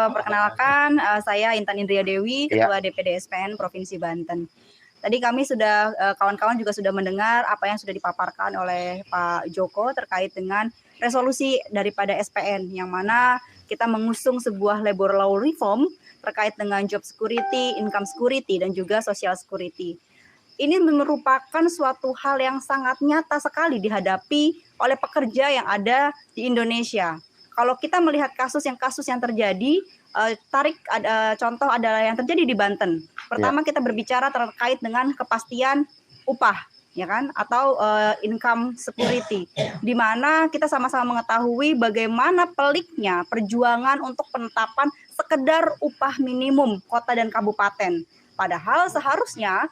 Perkenalkan, saya Intan Indria Dewi, Ketua DPD SPN Provinsi Banten. Tadi kami sudah, kawan-kawan juga sudah mendengar apa yang sudah dipaparkan oleh Pak Joko terkait dengan resolusi daripada SPN, yang mana kita mengusung sebuah labor law reform terkait dengan job security, income security, dan juga social security. Ini merupakan suatu hal yang sangat nyata sekali dihadapi oleh pekerja yang ada di Indonesia. Kalau kita melihat kasus yang terjadi, contoh adalah yang terjadi di Banten. Pertama kita berbicara terkait dengan kepastian upah, ya kan, atau income security, di mana kita sama-sama mengetahui bagaimana peliknya perjuangan untuk penetapan sekedar upah minimum kota dan kabupaten. Padahal seharusnya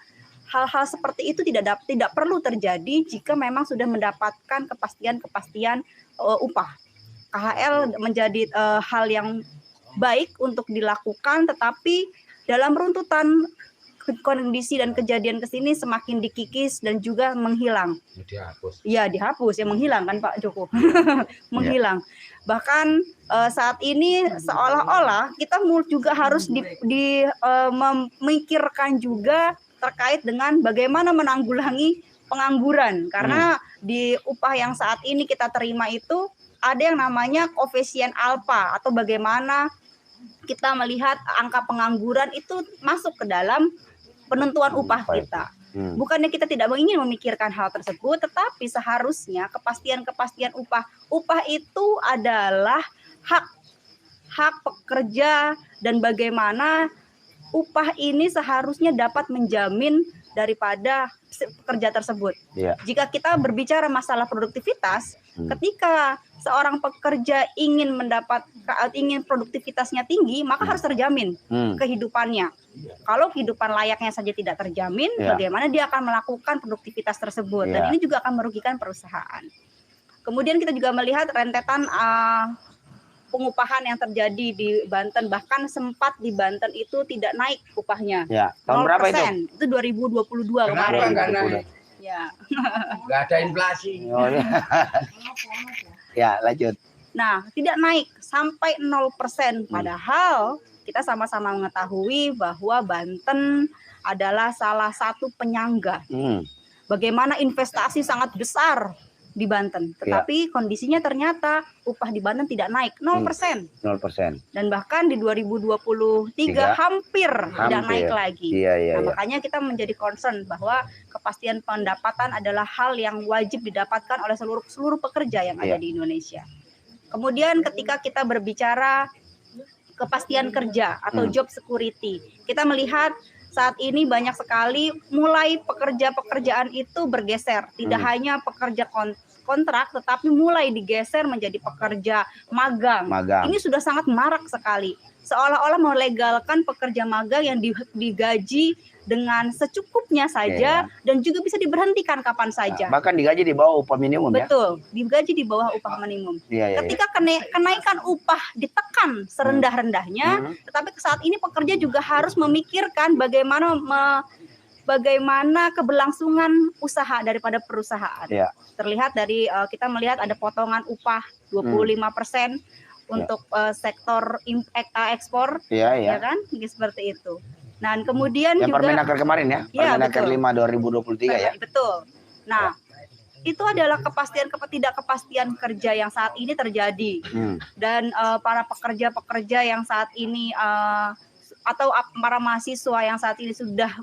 hal-hal seperti itu tidak perlu terjadi jika memang sudah mendapatkan kepastian upah. KHL menjadi hal yang baik untuk dilakukan, tetapi dalam runtutan kondisi dan kejadian kesini semakin dikikis dan juga menghilang. Dihapus. Ya, dihapus, ya menghilang kan Pak Joko. Menghilang. Bahkan saat ini seolah-olah kita juga harus memikirkan juga terkait dengan bagaimana menanggulangi pengangguran, karena di upah yang saat ini kita terima itu ada yang namanya koefisien alfa, atau bagaimana kita melihat angka pengangguran itu masuk ke dalam penentuan upah kita. Bukannya kita tidak ingin memikirkan hal tersebut, tetapi seharusnya kepastian upah itu adalah hak pekerja, dan bagaimana upah ini seharusnya dapat menjamin daripada pekerja tersebut. Jika kita berbicara masalah produktivitas, ketika seorang pekerja ingin produktivitasnya tinggi, maka harus terjamin kehidupannya. Kalau kehidupan layaknya saja tidak terjamin, bagaimana dia akan melakukan produktivitas tersebut? Dan ini juga akan merugikan perusahaan. Kemudian kita juga melihat rentetan pengupahan yang terjadi di Banten, bahkan sempat di Banten itu tidak naik upahnya. Tahun berapa itu? Itu 2022 kemarin. Ya. Nggak ada inflasi. Ya, lanjut. Nah, tidak naik sampai 0%. Padahal kita sama-sama mengetahui bahwa Banten adalah salah satu penyangga. Bagaimana investasi sangat besar di Banten, tetapi kondisinya ternyata upah di Banten tidak naik, 0%. Dan bahkan di 2023 hampir tidak naik lagi. Makanya kita menjadi concern bahwa kepastian pendapatan adalah hal yang wajib didapatkan oleh seluruh pekerja yang ada di Indonesia. Kemudian ketika kita berbicara kepastian kerja atau job security, kita melihat saat ini banyak sekali mulai pekerjaan itu bergeser, tidak hanya pekerja kontrak, tetapi mulai digeser menjadi pekerja magang. Ini sudah sangat marak sekali, seolah-olah melegalkan pekerja magang yang digaji dengan secukupnya saja, dan juga bisa diberhentikan kapan saja. Bahkan digaji di bawah upah minimum. Betul, digaji di bawah upah minimum. Ketika kenaikan upah ditekan serendah-rendahnya, tetapi saat ini pekerja juga harus memikirkan bagaimana keberlangsungan usaha daripada perusahaan. Terlihat dari kita melihat ada potongan upah 25% untuk sektor ekspor, ya kan, seperti itu. Nah, kemudian yang juga Permenaker kemarin Permenaker 5 2023 ya. Betul. Nah, itu adalah ketidakpastian kerja yang saat ini terjadi. Dan para pekerja-pekerja yang saat ini atau para mahasiswa yang saat ini sudah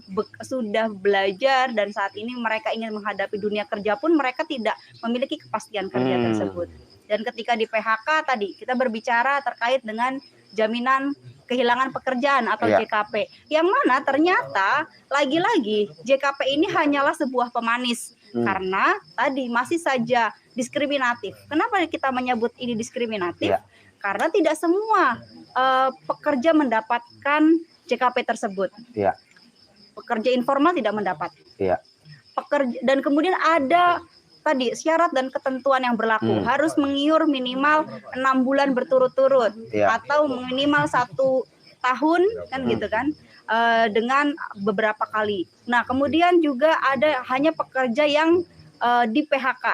belajar, dan saat ini mereka ingin menghadapi dunia kerja pun mereka tidak memiliki kepastian kerja tersebut. Dan ketika di PHK tadi kita berbicara terkait dengan jaminan kehilangan pekerjaan atau JKP, yang mana ternyata lagi-lagi JKP ini hanyalah sebuah pemanis, karena tadi masih saja diskriminatif. Kenapa kita menyebut ini diskriminatif? Karena tidak semua pekerja mendapatkan JKP tersebut. Pekerja informal tidak mendapat. Dan kemudian ada tadi syarat dan ketentuan yang berlaku, harus mengiur minimal 6 bulan berturut-turut, atau minimal 1 tahun kan gitu kan, dengan beberapa kali. Nah, kemudian juga ada hanya pekerja yang di PHK,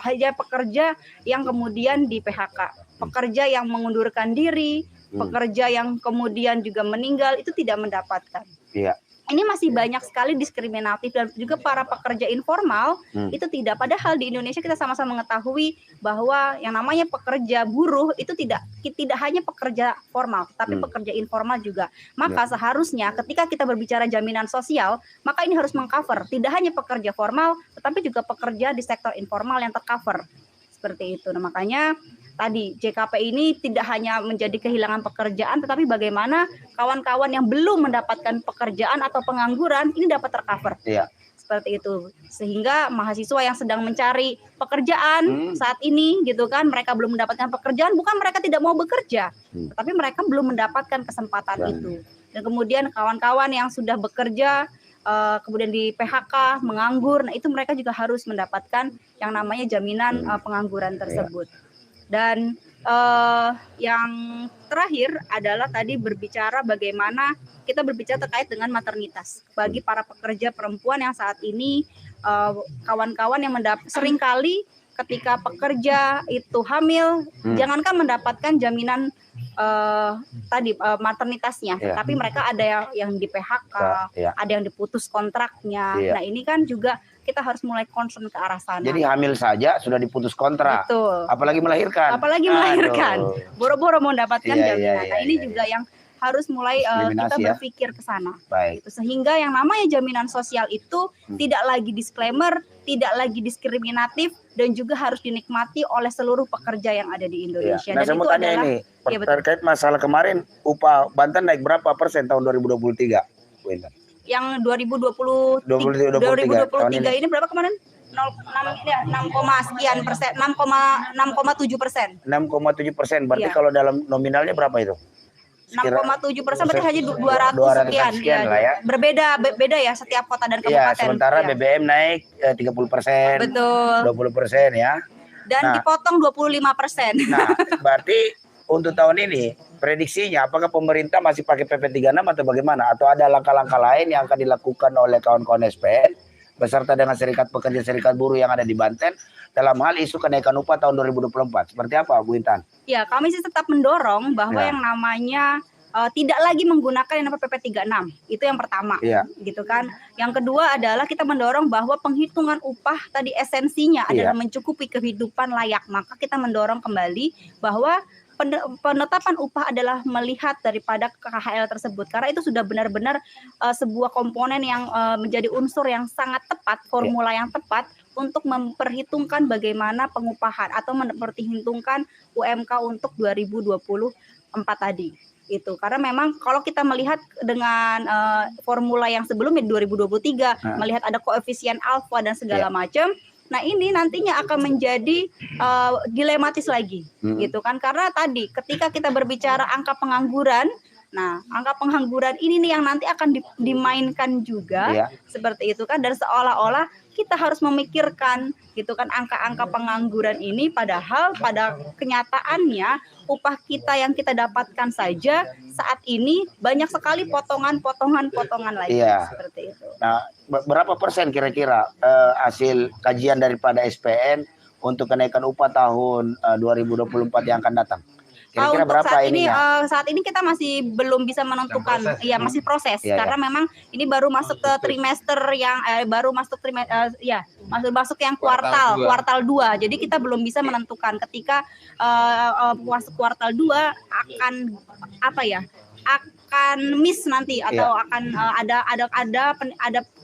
hanya pekerja yang kemudian di PHK, pekerja yang mengundurkan diri, pekerja yang kemudian juga meninggal itu tidak mendapatkan. Iya. Ini masih banyak sekali diskriminatif dan juga para pekerja informal itu tidak. Padahal di Indonesia kita sama-sama mengetahui bahwa yang namanya pekerja buruh itu tidak hanya pekerja formal, tapi pekerja informal juga. Maka seharusnya ketika kita berbicara jaminan sosial, maka ini harus mengcover tidak hanya pekerja formal, tetapi juga pekerja di sektor informal yang tercover. Seperti itu. Nah, makanya tadi JKP ini tidak hanya menjadi kehilangan pekerjaan, tetapi bagaimana kawan-kawan yang belum mendapatkan pekerjaan atau pengangguran ini dapat tercover. Iya. Seperti itu. Sehingga mahasiswa yang sedang mencari pekerjaan saat ini gitu kan, mereka belum mendapatkan pekerjaan, bukan mereka tidak mau bekerja, tapi mereka belum mendapatkan kesempatan itu. Dan kemudian kawan-kawan yang sudah bekerja kemudian di PHK, menganggur, nah itu mereka juga harus mendapatkan yang namanya jaminan pengangguran tersebut. Dan yang terakhir adalah tadi berbicara bagaimana kita berbicara terkait dengan maternitas bagi para pekerja perempuan yang saat ini kawan-kawan yang seringkali ketika pekerja itu hamil, jangankan mendapatkan jaminan maternitasnya, tapi mereka ada yang di PHK, ada yang diputus kontraknya. Nah ini kan juga kita harus mulai concern ke arah sana. Jadi hamil saja sudah diputus kontrak. Betul. Apalagi melahirkan. Boro-boro mau mendapatkan jaminan. Nah ini juga yang harus mulai kita berpikir ke sana. Gitu. Sehingga yang namanya jaminan sosial itu tidak lagi disclaimer, tidak lagi diskriminatif, dan juga harus dinikmati oleh seluruh pekerja yang ada di Indonesia. Nah, dan saya mau tanya ini, terkait masalah kemarin, upah Banten naik berapa persen tahun 2023? Yang 2023 ini berapa kemarin? 6,7%. 6,7%. Berarti kalau dalam nominalnya berapa itu? 6,7% berarti hanya 200 sekian lah ya. Beda ya setiap kota dan kabupaten. Sementara BBM naik 30%. Betul. 20% ya. Dan dipotong 25%. Nah, berarti untuk tahun ini prediksinya apakah pemerintah masih pakai PP 36 atau bagaimana? Atau ada langkah-langkah lain yang akan dilakukan oleh kawan-kawan SPN beserta dengan serikat pekerja serikat buruh yang ada di Banten dalam hal isu kenaikan upah tahun 2024? Seperti apa, Bu Intan? Ya, kami sih tetap mendorong bahwa yang namanya tidak lagi menggunakan yang namanya PP 36. Itu yang pertama. Gitu kan. Yang kedua adalah kita mendorong bahwa penghitungan upah tadi esensinya adalah mencukupi kehidupan layak. Maka kita mendorong kembali bahwa penetapan upah adalah melihat daripada KHL tersebut, karena itu sudah benar-benar sebuah komponen yang menjadi unsur yang sangat tepat, formula yang tepat untuk memperhitungkan bagaimana pengupahan atau memperhitungkan UMK untuk 2024 tadi. Itu karena memang kalau kita melihat dengan formula yang sebelumnya 2023 melihat ada koefisien alfa dan segala macam. Nah ini nantinya akan menjadi dilematis lagi, gitu kan? Karena tadi ketika kita berbicara angka pengangguran, nah angka pengangguran ini nih yang nanti akan dimainkan juga, seperti itu kan? Dan seolah-olah kita harus memikirkan, gitu kan, angka-angka pengangguran ini, padahal pada kenyataannya upah kita yang kita dapatkan saja saat ini banyak sekali potongan lagi, seperti itu. Nah, berapa persen kira-kira hasil kajian daripada SPN untuk kenaikan upah tahun 2024 yang akan datang? Kira-kira berapa saat ini? Saat ini kita masih belum bisa menentukan, masih proses, karena memang ini baru masuk ke trimester yang masuk yang kuartal 2. Jadi kita belum bisa menentukan ketika masuk kuartal 2 akan akan miss nanti atau akan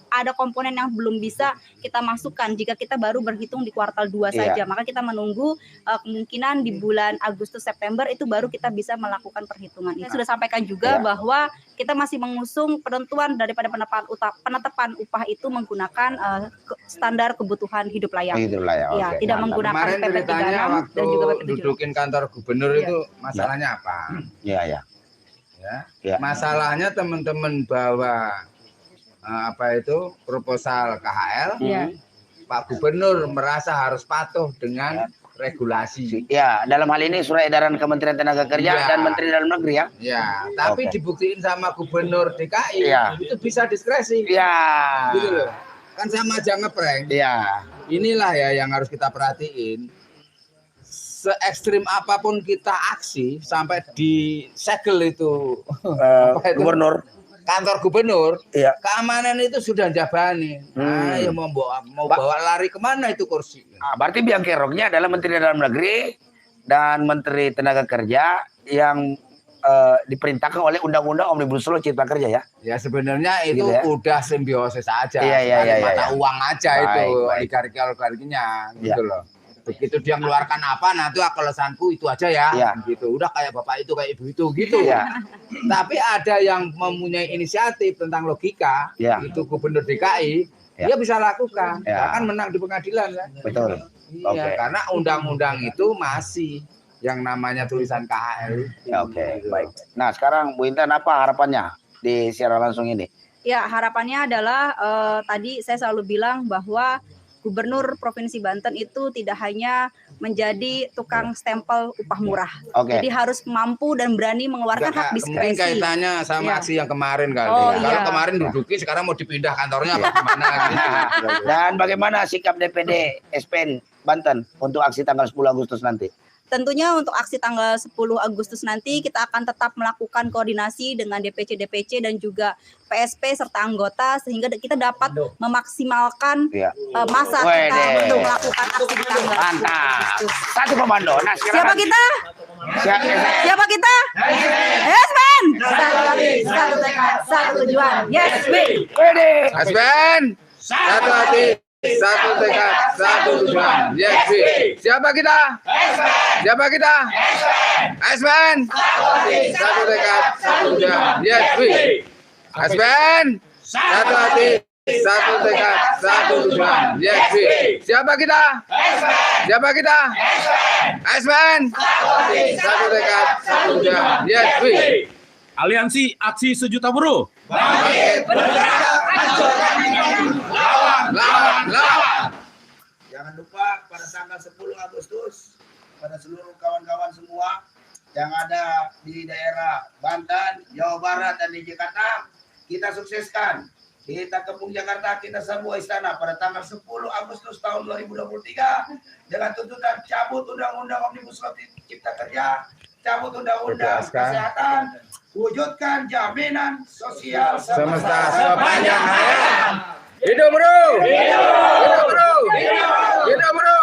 ada komponen yang belum bisa kita masukkan jika kita baru berhitung di kuartal 2 saja. Maka kita menunggu kemungkinan di bulan Agustus September itu baru kita bisa melakukan perhitungan. Saya sudah sampaikan juga bahwa kita masih mengusung penentuan daripada penetapan upah itu menggunakan standar kebutuhan hidup layak. Tidak menggunakan PP 36 dan juga PP 76. Dudukin kantor gubernur itu masalahnya apa? Masalahnya teman-teman bawa proposal KHL, Pak Gubernur merasa harus patuh dengan regulasi. Dalam hal ini surat edaran Kementerian Tenaga Kerja dan Menteri Dalam Negeri tapi dibuktiin sama Gubernur DKI itu bisa diskresi. Gitu loh. Kan sama aja ngeprank. Inilah yang harus kita perhatiin. se-ekstrim apapun kita aksi sampai disegel itu gubernur, kantor gubernur, iya. keamanan itu sudah jabani. Nah, ya mau bawa lari kemana itu kursi? Berarti biang keroknya adalah Menteri Dalam Negeri dan Menteri Tenaga Kerja yang diperintahkan oleh Undang-Undang Omnibus Law Cipta Kerja ya. Ya sebenarnya itu gitu ya? Udah simbiosis aja, mata uang aja itu oligarki-oligarkinya gitu loh. Begitu dia mengeluarkan apa, nanti akalasanku itu aja ya, gitu. Udah kayak bapak itu, kayak ibu itu, gitu. Tapi ada yang mempunyai inisiatif tentang logika, itu Gubernur DKI, dia bisa lakukan, bahkan menang di pengadilan kan. Betul. Iya, karena undang-undang itu masih yang namanya tulisan KHL. Baik. Nah sekarang Bu Intan apa harapannya di siaran langsung ini? Ya harapannya adalah tadi saya selalu bilang bahwa Gubernur Provinsi Banten itu tidak hanya menjadi tukang stempel upah murah. Jadi harus mampu dan berani mengeluarkan hak diskresi. Mungkin kaitannya sama aksi yang kemarin kali. Kalau kemarin duduki, sekarang mau dipindah kantornya apa gimana? Gitu. Dan bagaimana sikap DPD SPN Banten untuk aksi tanggal 10 Agustus nanti? Tentunya untuk aksi tanggal 10 Agustus nanti kita akan tetap melakukan koordinasi dengan DPC dan juga PSP serta anggota sehingga kita dapat memaksimalkan masa kita untuk melakukan aksi di tanggal 10 Agustus. Satu komando. Nah, siapa kita? Siapa kita? Yes, man. Satu hati, satu tekad, satu tujuan. Yes, man. Satu hati. Satu tekad, satu tujuan. Yes, siapa kita? Siapa kita? Asman. Satu tekad, satu tujuan. Yes, Asman. Satu hati, satu tekad, satu tujuan. Yes, siapa kita? Siapa kita? Asman. Satu tekad, satu tujuan. Yes, Aliansi Aksi Sejuta Buruh. Lawan. Jangan lupa pada tanggal 10 Agustus pada seluruh kawan-kawan semua yang ada di daerah Banten, Jawa Barat dan di Jakarta, kita sukseskan. Kita kepung Jakarta, kita sebuah istana pada tanggal 10 Agustus tahun 2023 dengan tuntutan cabut Undang-Undang Omnibus Law Cipta Kerja, cabut Undang-Undang Kesehatan, wujudkan jaminan sosial semesta sepanjang hayat. Hidup bro! Hidup bro! Hidup bro!